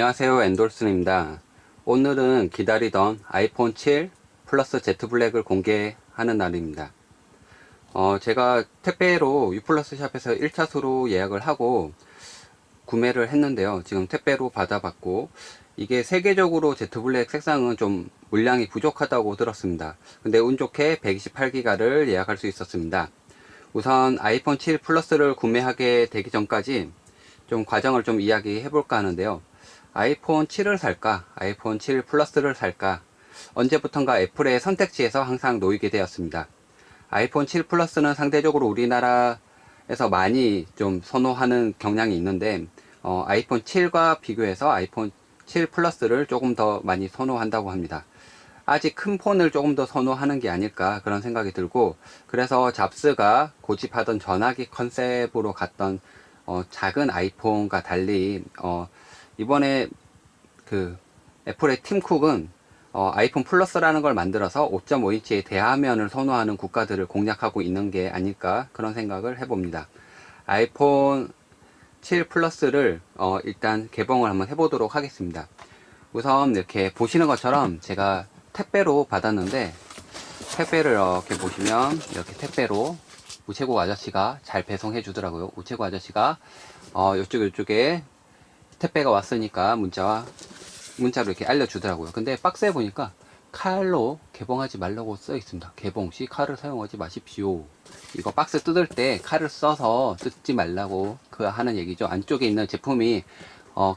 안녕하세요, 엔돌슨입니다. 오늘은 기다리던 아이폰 7 플러스 Z 블랙을 공개하는 날입니다. 제가 택배로 유플러스 샵에서 1차수로 예약을 하고 구매를 했는데요. 지금 택배로 받아봤고, 이게 세계적으로 Z 블랙 색상은 좀 물량이 부족하다고 들었습니다. 근데 운 좋게 128기가를 예약할 수 있었습니다. 우선 아이폰 7 플러스를 구매하게 되기 전까지 좀 과정을 좀 이야기해 볼까 하는데요. 아이폰 7을 살까? 아이폰 7 플러스를 살까? 언제부턴가 애플의 선택지에서 항상 놓이게 되었습니다. 아이폰 7 플러스는 상대적으로 우리나라에서 많이 좀 선호하는 경향이 있는데, 아이폰 7과 비교해서 아이폰 7 플러스를 조금 더 많이 선호한다고 합니다. 아직 큰 폰을 조금 더 선호하는 게 아닐까 그런 생각이 들고, 그래서 잡스가 고집하던 전화기 컨셉으로 갔던 작은 아이폰과 달리 이번에 그 애플의 팀 쿡은 아이폰 플러스라는 걸 만들어서 5.5인치의 대화면을 선호하는 국가들을 공략하고 있는 게 아닐까 그런 생각을 해봅니다. 아이폰 7 플러스를 일단 개봉을 한번 해보도록 하겠습니다. 우선 이렇게 보시는 것처럼 제가 택배로 받았는데, 택배를 이렇게 보시면 이렇게 택배로 우체국 아저씨가 잘 배송해 주더라고요. 우체국 아저씨가 이쪽에 택배가 왔으니까 문자로 이렇게 알려주더라고요. 근데 박스에 보니까 칼로 개봉하지 말라고 써 있습니다. 개봉 시 칼을 사용하지 마십시오. 이거 박스 뜯을 때 칼을 써서 뜯지 말라고 하는 얘기죠. 안쪽에 있는 제품이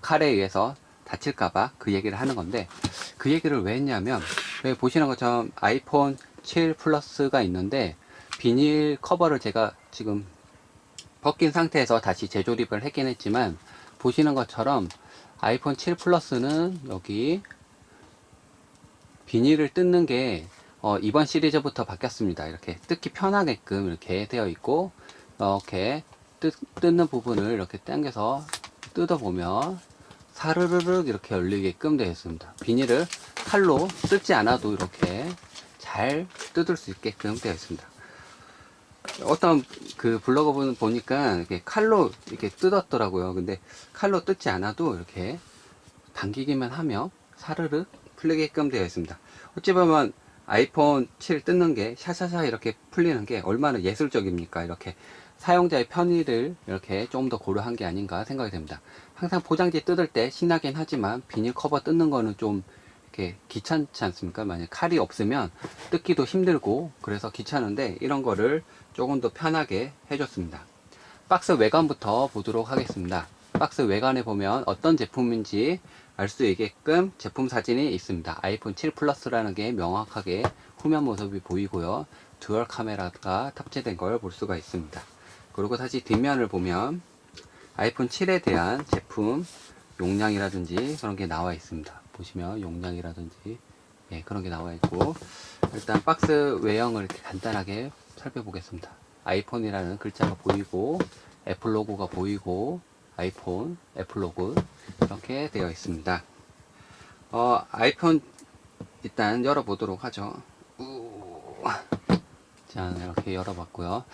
칼에 의해서 다칠까봐 그 얘기를 하는 건데, 그 얘기를 왜 했냐면, 여기 보시는 것처럼 아이폰 7 플러스가 있는데 비닐 커버를 제가 지금 벗긴 상태에서 다시 재조립을 했긴 했지만, 보시는 것처럼 아이폰 7 플러스는 여기 비닐을 뜯는 게 이번 시리즈부터 바뀌었습니다. 이렇게 뜯기 편하게끔 이렇게 되어 있고, 이렇게 뜯는 부분을 이렇게 당겨서 뜯어보면 사르르륵 이렇게 열리게끔 되어 있습니다. 비닐을 칼로 뜯지 않아도 이렇게 잘 뜯을 수 있게끔 되어 있습니다. 어떤 그 블로거분 보니까 이렇게 칼로 이렇게 뜯었더라고요. 근데 칼로 뜯지 않아도 이렇게 당기기만 하면 사르르 풀리게끔 되어 있습니다. 어찌 보면 아이폰 7 뜯는 게 샤샤샤 이렇게 풀리는 게 얼마나 예술적입니까? 이렇게 사용자의 편의를 이렇게 조금 더 고려한 게 아닌가 생각이 됩니다. 항상 포장지 뜯을 때 신나긴 하지만 비닐 커버 뜯는 거는 좀 이렇게 귀찮지 않습니까? 만약 칼이 없으면 뜯기도 힘들고 그래서 귀찮은데, 이런 거를 조금 더 편하게 해줬습니다. 박스 외관부터 보도록 하겠습니다. 박스 외관에 보면 어떤 제품인지 알 수 있게끔 제품 사진이 있습니다. 아이폰 7 플러스라는 게 명확하게 후면 모습이 보이고요. 듀얼 카메라가 탑재된 걸 볼 수가 있습니다. 그리고 다시 뒷면을 보면 아이폰 7에 대한 제품 용량이라든지 그런 게 나와 있습니다. 보시면 용량이라든지 그런 게 나와 있고, 일단 박스 외형을 이렇게 간단하게 살펴보겠습니다. 아이폰이라는 글자가 보이고 애플 로고가 보이고 아이폰 애플 로고 이렇게 되어 있습니다. 아이폰 일단 열어보도록 하죠. 자, 이렇게 열어봤고요.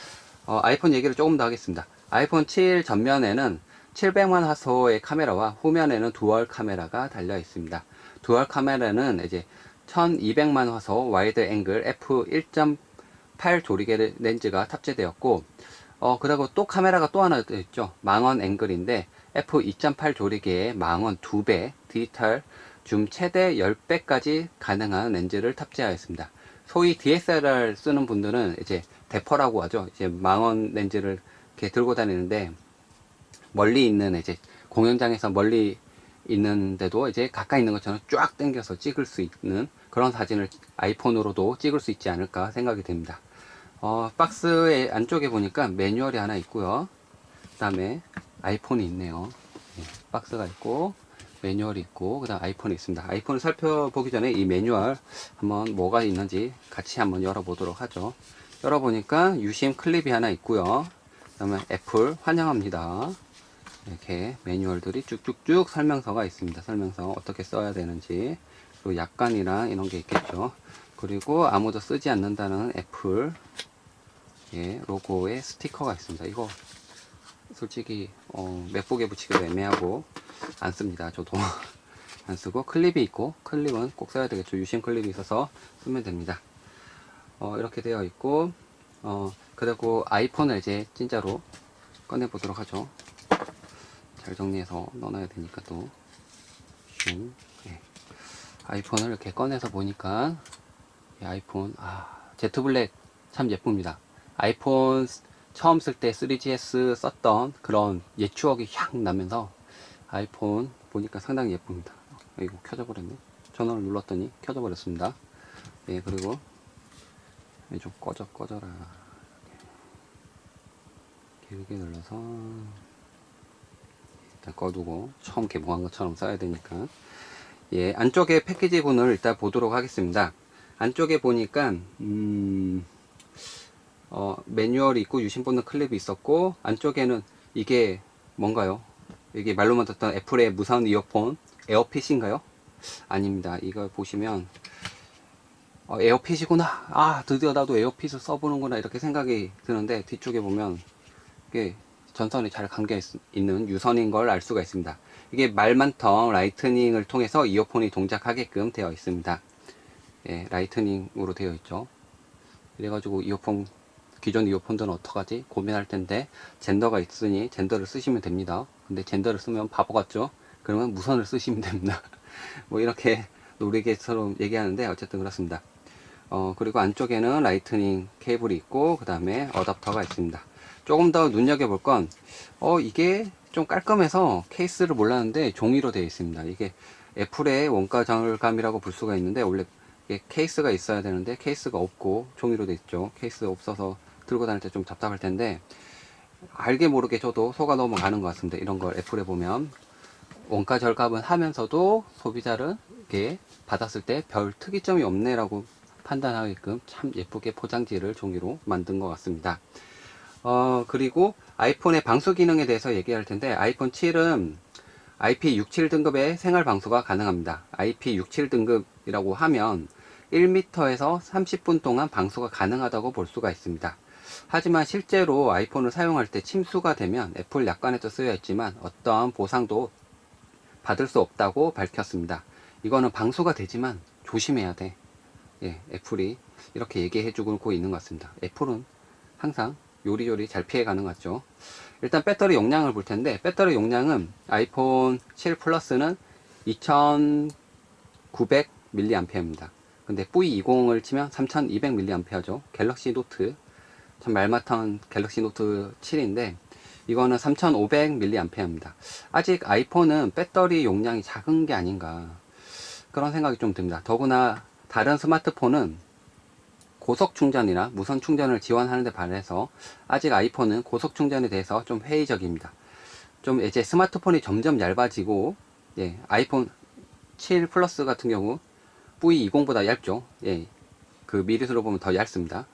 아이폰 얘기를 조금 더 하겠습니다. 아이폰 7 전면에는 700만 화소의 카메라와 후면에는 듀얼 카메라가 달려 있습니다. 듀얼 카메라는 이제 1200만 화소 와이드 앵글 f1.8 조리개 렌즈가 탑재되었고, 그리고 또 카메라가 또 하나 있죠. 망원 앵글인데 f2.8 조리개에 망원 2배, 디지털 줌 최대 10배까지 가능한 렌즈를 탑재하였습니다. 소위 DSLR 쓰는 분들은 이제 대퍼라고 하죠. 이제 망원 렌즈를 이렇게 들고 다니는데, 멀리 있는 이제 공연장에서 멀리 있는데도 이제 가까이 있는 것처럼 쫙 당겨서 찍을 수 있는 그런 사진을 아이폰으로도 찍을 수 있지 않을까 생각이 됩니다. 박스의 안쪽에 보니까 매뉴얼이 하나 있고요. 그 다음에 아이폰이 있네요. 박스가 있고 매뉴얼이 있고 그 다음 아이폰이 있습니다. 아이폰을 살펴보기 전에 이 매뉴얼 한번 뭐가 있는지 같이 한번 열어보도록 하죠. 열어보니까 유심 클립이 하나 있고요. 그 다음에 애플 환영합니다. 이렇게 매뉴얼들이 쭉쭉쭉 설명서가 있습니다. 설명서 어떻게 써야 되는지, 그리고 약관이랑 이런 게 있겠죠. 그리고 아무도 쓰지 않는다는 애플 로고의 스티커가 있습니다. 이거 솔직히 맥북에 붙이기도 애매하고 안 씁니다. 저도 안 쓰고 클립이 있고, 클립은 꼭 써야 되겠죠. 유심 클립이 있어서 쓰면 됩니다. 이렇게 되어 있고, 그리고 아이폰을 이제 진짜로 꺼내 보도록 하죠. 잘 정리해서 넣어놔야 되니까 또. 네. 아이폰을 이렇게 꺼내서 보니까 아이폰 Z 블랙 참 예쁩니다. 아이폰 처음 쓸 때 3GS 썼던 그런 옛 추억이 확 나면서 아이폰 보니까 상당히 예쁩니다. 이거 켜져 버렸네. 전원을 눌렀더니 켜져 버렸습니다. 예, 그리고 좀 꺼져라. 길게 눌러서 일단 꺼두고 처음 개봉한 것처럼 써야 되니까. 예, 안쪽에 패키지분을 일단 보도록 하겠습니다. 안쪽에 보니까 매뉴얼이 있고 유심 뽑는 클립이 있었고, 안쪽에는 이게 뭔가요? 이게 말로만 듣던 애플의 무선 이어폰 에어핏인가요? 아닙니다. 이걸 보시면 에어핏이구나. 드디어 나도 에어핏을 써보는구나 이렇게 생각이 드는데, 뒤쪽에 보면 이게 전선이 잘 감겨 있는 유선인 걸 알 수가 있습니다. 이게 말 많던 라이트닝을 통해서 이어폰이 동작하게끔 되어 있습니다. 예, 라이트닝으로 되어 있죠. 이래가지고 기존 이어폰들은 어떡하지? 고민할 텐데, 젠더가 있으니 젠더를 쓰시면 됩니다. 근데 젠더를 쓰면 바보 같죠? 그러면 무선을 쓰시면 됩니다. 뭐 이렇게 놀이개처럼 얘기하는데 어쨌든 그렇습니다. 그리고 안쪽에는 라이트닝 케이블이 있고, 그 다음에 어댑터가 있습니다. 조금 더 눈여겨볼 건, 이게 좀 깔끔해서 케이스를 몰랐는데 종이로 되어 있습니다. 이게 애플의 원가 절감이라고 볼 수가 있는데, 원래 이게 케이스가 있어야 되는데 케이스가 없고 종이로 되어 있죠. 케이스 없어서 들고 다닐 때 좀 답답할 텐데, 알게 모르게 저도 속아 넘어가는 것 같습니다. 이런 걸 애플에 보면 원가 절감은 하면서도 소비자를 받았을 때 별 특이점이 없네라고 판단하게끔 참 예쁘게 포장지를 종이로 만든 것 같습니다. 그리고 아이폰의 방수 기능에 대해서 얘기할 텐데, 아이폰 7은 IP67 등급의 생활 방수가 가능합니다. IP67 등급이라고 하면 1m에서 30분 동안 방수가 가능하다고 볼 수가 있습니다. 하지만 실제로 아이폰을 사용할 때 침수가 되면 애플 약관에도 쓰여 있지만 어떠한 보상도 받을 수 없다고 밝혔습니다. 이거는 방수가 되지만 조심해야 돼. 예, 애플이 이렇게 얘기해 주고 있는 것 같습니다. 애플은 항상 요리조리 잘 피해가는 것 같죠. 일단 배터리 용량을 볼 텐데, 배터리 용량은 아이폰 7 플러스는 2900mAh입니다. 근데 V20을 치면 3200mAh죠. 갤럭시 노트, 참 말맡은 갤럭시 노트 7인데 이거는 3500mAh입니다. 아직 아이폰은 배터리 용량이 작은 게 아닌가 그런 생각이 좀 듭니다. 더구나 다른 스마트폰은 고속 충전이나 무선 충전을 지원하는 데 반해서 아직 아이폰은 고속 충전에 대해서 좀 회의적입니다. 좀 이제 스마트폰이 점점 얇아지고, 예, 아이폰 7 플러스 같은 경우 V20보다 얇죠. 예, 그 미리수로 보면 더 얇습니다.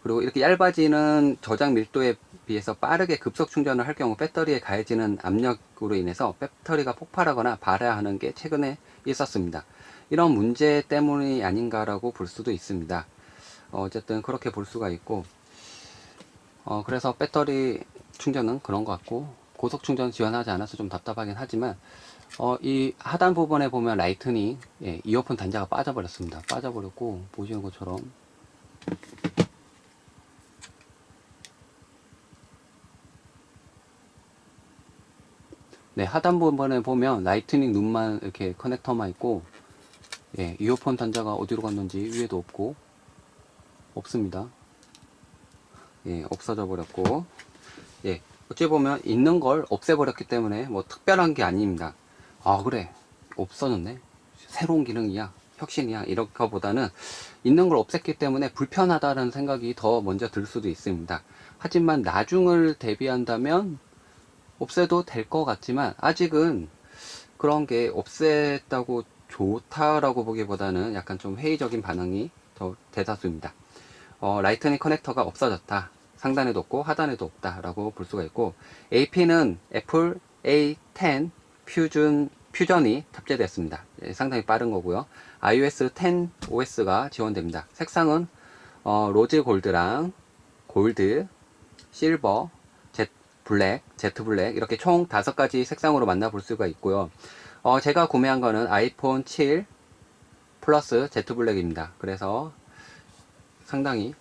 그리고 이렇게 얇아지는 저장 밀도에 비해서 빠르게 급속 충전을 할 경우 배터리에 가해지는 압력으로 인해서 배터리가 폭발하거나 발화하는 게 최근에 있었습니다. 이런 문제 때문이 아닌가라고 볼 수도 있습니다. 어쨌든 그렇게 볼 수가 있고, 그래서 배터리 충전은 그런 것 같고, 고속 충전 지원하지 않아서 좀 답답하긴 하지만, 이 하단 부분에 보면 라이트닝, 예, 이어폰 단자가 빠져버렸습니다. 빠져버렸고, 보시는 것처럼 네, 하단 부분에 보면 라이트닝 눈만 이렇게 커넥터만 있고, 예, 이어폰 단자가 어디로 갔는지 위에도 없고 없습니다. 예, 없어져 버렸고, 예, 어찌 보면 있는 걸 없애버렸기 때문에 뭐 특별한 게 아닙니다. 그래, 없어졌네, 새로운 기능이야, 혁신이야, 이런 거보다는 있는 걸 없앴기 때문에 불편하다는 생각이 더 먼저 들 수도 있습니다. 하지만 나중을 대비한다면 없애도 될 것 같지만, 아직은 그런 게 없앴다고 좋다라고 보기보다는 약간 좀 회의적인 반응이 더 대다수입니다. 라이트닝 커넥터가 없어졌다, 상단에도 없고 하단에도 없다 라고 볼 수가 있고, AP는 애플 A10 퓨전이 탑재되었습니다. 예, 상당히 빠른 거고요. iOS 10 OS가 지원됩니다. 색상은 로즈 골드랑 골드, 실버, 제트 블랙 이렇게 총 5가지 색상으로 만나볼 수가 있고요. 제가 구매한 거는 아이폰 7 플러스 Z 블랙입니다. 그래서 상당히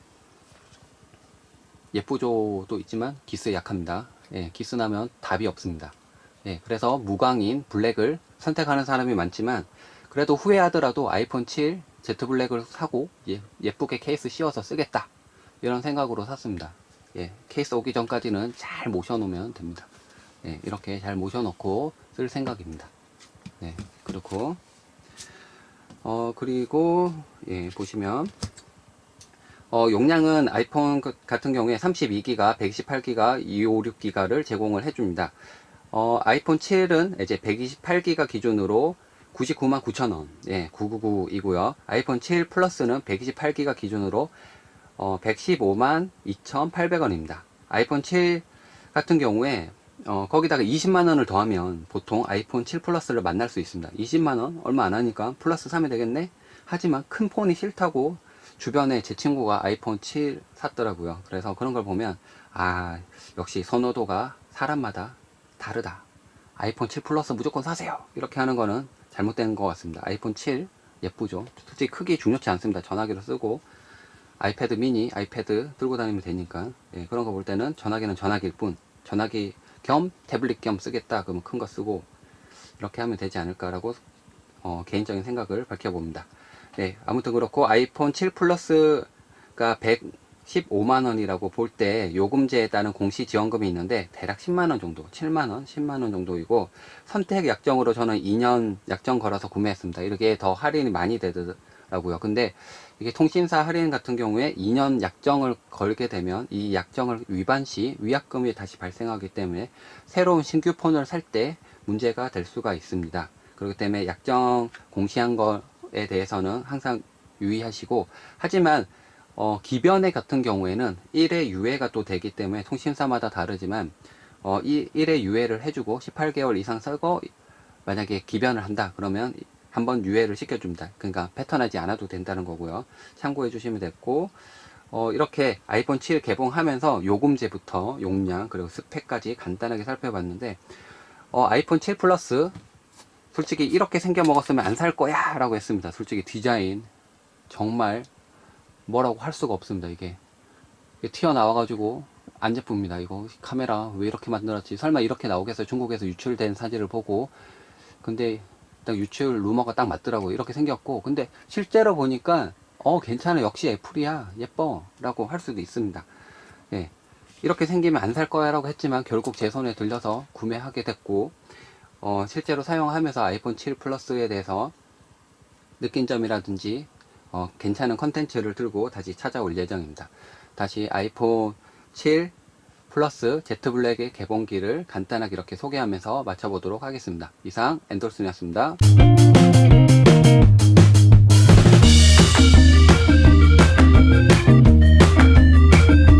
예쁘죠도 있지만 기스에 약합니다. 예, 기스 나면 답이 없습니다. 예, 그래서 무광인 블랙을 선택하는 사람이 많지만 그래도 후회하더라도 아이폰 7 Z 블랙을 사고 예쁘게 케이스 씌워서 쓰겠다 이런 생각으로 샀습니다. 예, 케이스 오기 전까지는 잘 모셔 놓으면 됩니다. 예, 이렇게 잘 모셔 놓고 쓸 생각입니다. 네, 그리고 예, 보시면 용량은 아이폰 같은 경우에 32기가, 128기가, 256기가를 제공을 해줍니다. 아이폰 7은 이제 128기가 기준으로 999,000원, 예, 999이고요. 아이폰 7 플러스는 128기가 기준으로 1152,2,800원입니다. 아이폰 7 같은 경우에 거기다가 20만원을 더하면 보통 아이폰 7 플러스를 만날 수 있습니다. 20만원 얼마 안 하니까 플러스 사면 되겠네. 하지만 큰 폰이 싫다고 주변에 제 친구가 아이폰 7 샀더라고요. 그래서 그런 걸 보면 역시 선호도가 사람마다 다르다. 아이폰 7 플러스 무조건 사세요 이렇게 하는 거는 잘못된 것 같습니다. 아이폰 7 예쁘죠. 솔직히 크기 중요치 않습니다. 전화기로 쓰고 아이패드 미니, 아이패드 들고 다니면 되니까. 예, 그런 거 볼 때는 전화기는 전화기일 뿐, 전화기 겸 태블릿 겸 쓰겠다 그러면 큰 거 쓰고 이렇게 하면 되지 않을까라고 개인적인 생각을 밝혀봅니다. 네, 아무튼 그렇고 아이폰 7 플러스가 115만원이라고 볼 때 요금제에 따른 공시지원금이 있는데 대략 10만원 정도, 7만원, 10만원 정도이고 선택 약정으로 저는 2년 약정 걸어서 구매했습니다. 이렇게 더 할인이 많이 되더라고요. 근데 이게 통신사 할인 같은 경우에 2년 약정을 걸게 되면 이 약정을 위반 시 위약금이 다시 발생하기 때문에 새로운 신규 폰을 살 때 문제가 될 수가 있습니다. 그렇기 때문에 약정 공시한 거에 대해서는 항상 유의하시고, 하지만 기변회 같은 경우에는 1회 유예가 또 되기 때문에 통신사마다 다르지만 1회 유예를 해주고 18개월 이상 쓰고 만약에 기변을 한다 그러면 한번 유예를 시켜줍니다. 그러니까 패턴하지 않아도 된다는 거고요. 참고해 주시면 됐고, 이렇게 아이폰 7 개봉하면서 요금제부터 용량 그리고 스펙까지 간단하게 살펴봤는데 아이폰 7 플러스 솔직히 이렇게 생겨 먹었으면 안 살 거야 라고 했습니다. 솔직히 디자인 정말 뭐라고 할 수가 없습니다. 이게 튀어나와 가지고 안 예쁩니다. 이거 카메라 왜 이렇게 만들었지, 설마 이렇게 나오겠어요. 중국에서 유출된 사진을 보고. 근데 딱 유출 루머가 딱 맞더라고요. 이렇게 생겼고, 근데 실제로 보니까 괜찮아, 역시 애플이야, 예뻐 라고 할 수도 있습니다. 예, 이렇게 생기면 안 살 거야 라고 했지만 결국 제 손에 들려서 구매하게 됐고, 실제로 사용하면서 아이폰 7 플러스에 대해서 느낀 점이라든지 괜찮은 컨텐츠를 들고 다시 찾아올 예정입니다. 다시 아이폰 7 플러스 Z 블랙의 개봉기를 간단하게 이렇게 소개하면서 마쳐보도록 하겠습니다. 이상 엔돌슨이었습니다.